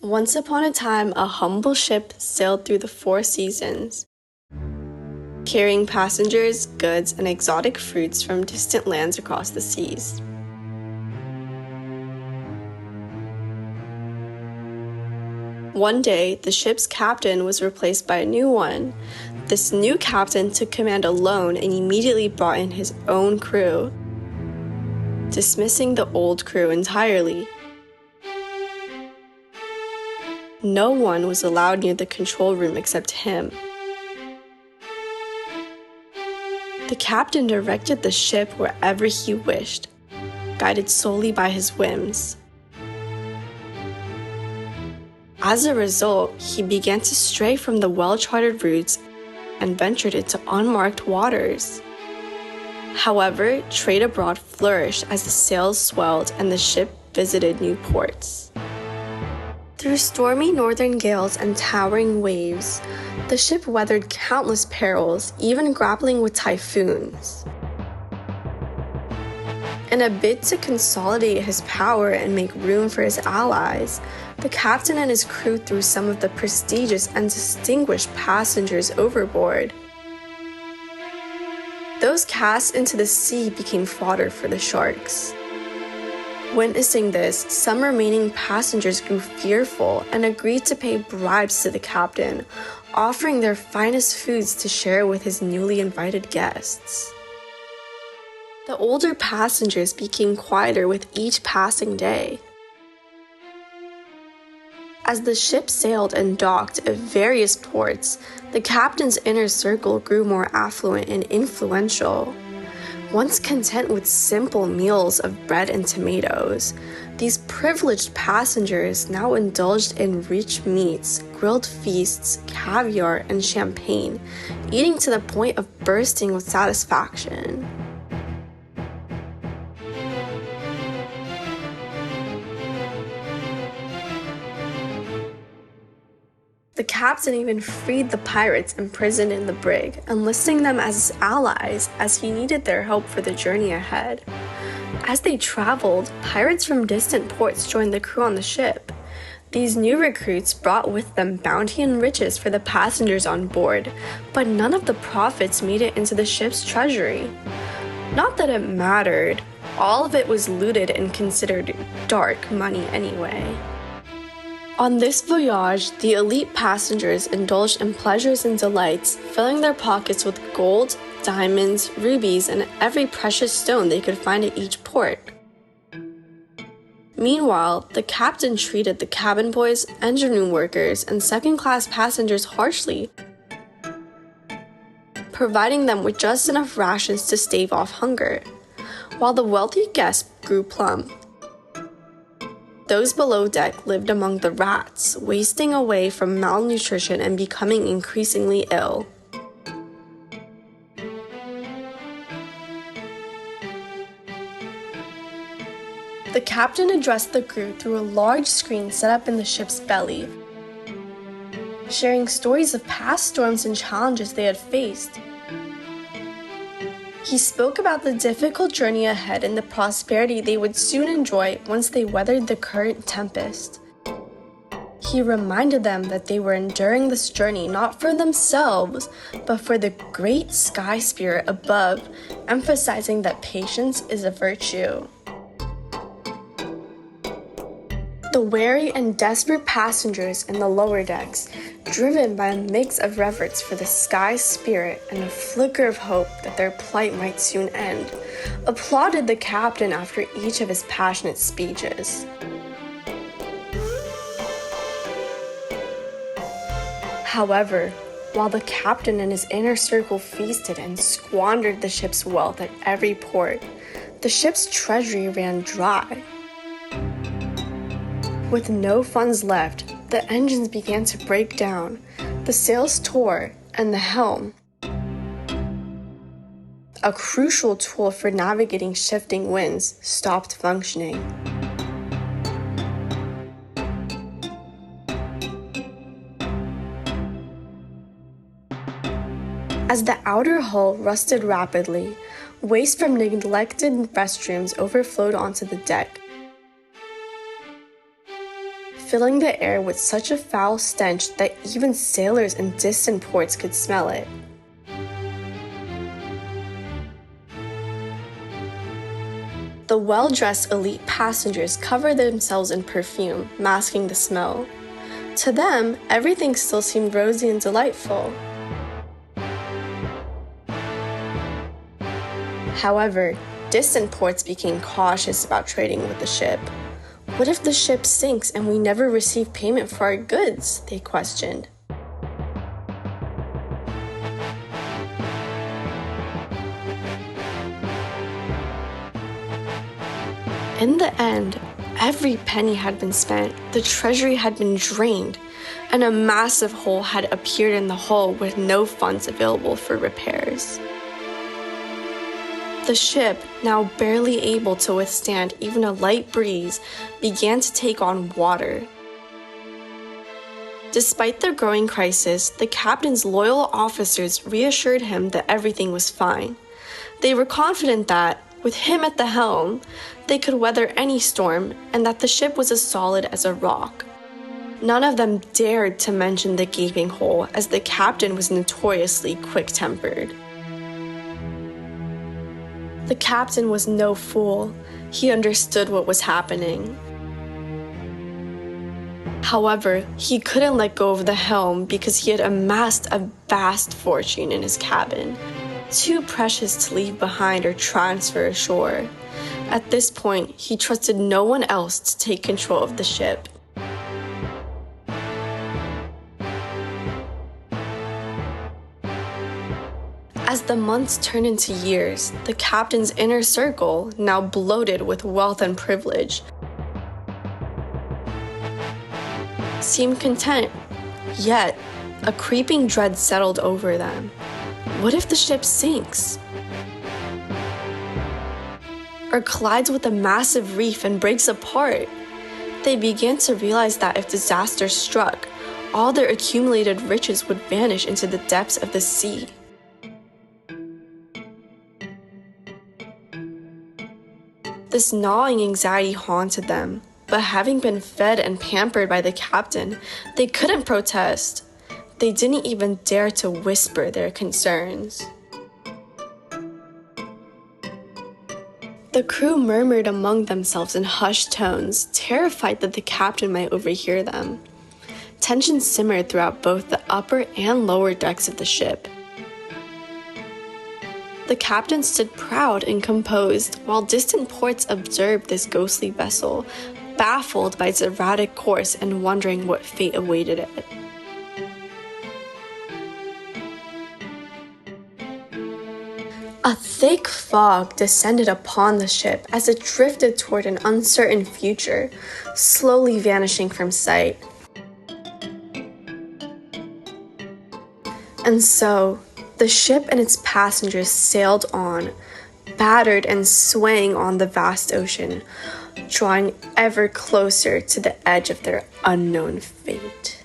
Once upon a time, a humble ship sailed through the four seasons, carrying passengers, goods, and exotic fruits from distant lands across the seas. One day, the ship's captain was replaced by a new one. This new captain took command alone and immediately brought in his own crew, dismissing the old crew entirely. No one was allowed near the control room except him. The captain directed the ship wherever he wished, guided solely by his whims. As a result, he began to stray from the well-charted routes and ventured into unmarked waters. However, trade abroad flourished as the sails swelled and the ship visited new ports. Through stormy northern gales and towering waves, the ship weathered countless perils, even grappling with typhoons. In a bid to consolidate his power and make room for his allies, the captain and his crew threw some of the prestigious and distinguished passengers overboard. Those cast into the sea became fodder for the sharks. Witnessing this, some remaining passengers grew fearful and agreed to pay bribes to the captain, offering their finest foods to share with his newly invited guests. The older passengers became quieter with each passing day. As the ship sailed and docked at various ports, the captain's inner circle grew more affluent and influential. Once content with simple meals of bread and tomatoes, these privileged passengers now indulged in rich meats, grilled feasts, caviar, and champagne, eating to the point of bursting with satisfaction. The captain even freed the pirates imprisoned in the brig, enlisting them as his allies as he needed their help for the journey ahead. As they traveled, pirates from distant ports joined the crew on the ship. These new recruits brought with them bounty and riches for the passengers on board, but none of the profits made it into the ship's treasury. Not that it mattered, all of it was looted and considered dark money anyway. On this voyage, the elite passengers indulged in pleasures and delights, filling their pockets with gold, diamonds, rubies, and every precious stone they could find at each port. Meanwhile, the captain treated the cabin boys, engine room workers, and second-class passengers harshly, providing them with just enough rations to stave off hunger, while the wealthy guests grew plump. Those below deck lived among the rats, wasting away from malnutrition and becoming increasingly ill. The captain addressed the crew through a large screen set up in the ship's belly, sharing stories of past storms and challenges they had faced. He spoke about the difficult journey ahead and the prosperity they would soon enjoy once they weathered the current tempest. He reminded them that they were enduring this journey not for themselves, but for the great sky spirit above, emphasizing that patience is a virtue. The wary and desperate passengers in the lower decks, driven by a mix of reverence for the sky spirit and a flicker of hope that their plight might soon end, applauded the captain after each of his passionate speeches. However, while the captain and his inner circle feasted and squandered the ship's wealth at every port, the ship's treasury ran dry. With no funds left, the engines began to break down, the sails tore, and the helm, a crucial tool for navigating shifting winds, stopped functioning. As the outer hull rusted rapidly, waste from neglected restrooms overflowed onto the deck. filling the air with such a foul stench that even sailors in distant ports could smell it. The well-dressed elite passengers covered themselves in perfume, masking the smell. To them, everything still seemed rosy and delightful. However, distant ports became cautious about trading with the ship. What if the ship sinks and we never receive payment for our goods? They questioned. In the end, every penny had been spent, the treasury had been drained, and a massive hole had appeared in the hull with no funds available for repairs. The ship, now barely able to withstand even a light breeze, began to take on water. Despite the growing crisis, the captain's loyal officers reassured him that everything was fine. They were confident that, with him at the helm, they could weather any storm and that the ship was as solid as a rock. None of them dared to mention the gaping hole, as the captain was notoriously quick-tempered. The captain was no fool. He understood what was happening. However, he couldn't let go of the helm because he had amassed a vast fortune in his cabin, too precious to leave behind or transfer ashore. At this point, he trusted no one else to take control of the ship. As the months turned into years, the captain's inner circle, now bloated with wealth and privilege, seemed content. Yet, a creeping dread settled over them. What if the ship sinks? Or collides with a massive reef and breaks apart? They began to realize that if disaster struck, all their accumulated riches would vanish into the depths of the sea. This gnawing anxiety haunted them, but having been fed and pampered by the captain, they couldn't protest. They didn't even dare to whisper their concerns. The crew murmured among themselves in hushed tones, terrified that the captain might overhear them. Tension simmered throughout both the upper and lower decks of the ship. The captain stood proud and composed, while distant ports observed this ghostly vessel, baffled by its erratic course and wondering what fate awaited it. A thick fog descended upon the ship as it drifted toward an uncertain future, slowly vanishing from sight. And so, the ship and its passengers sailed on, battered and swaying on the vast ocean, drawing ever closer to the edge of their unknown fate.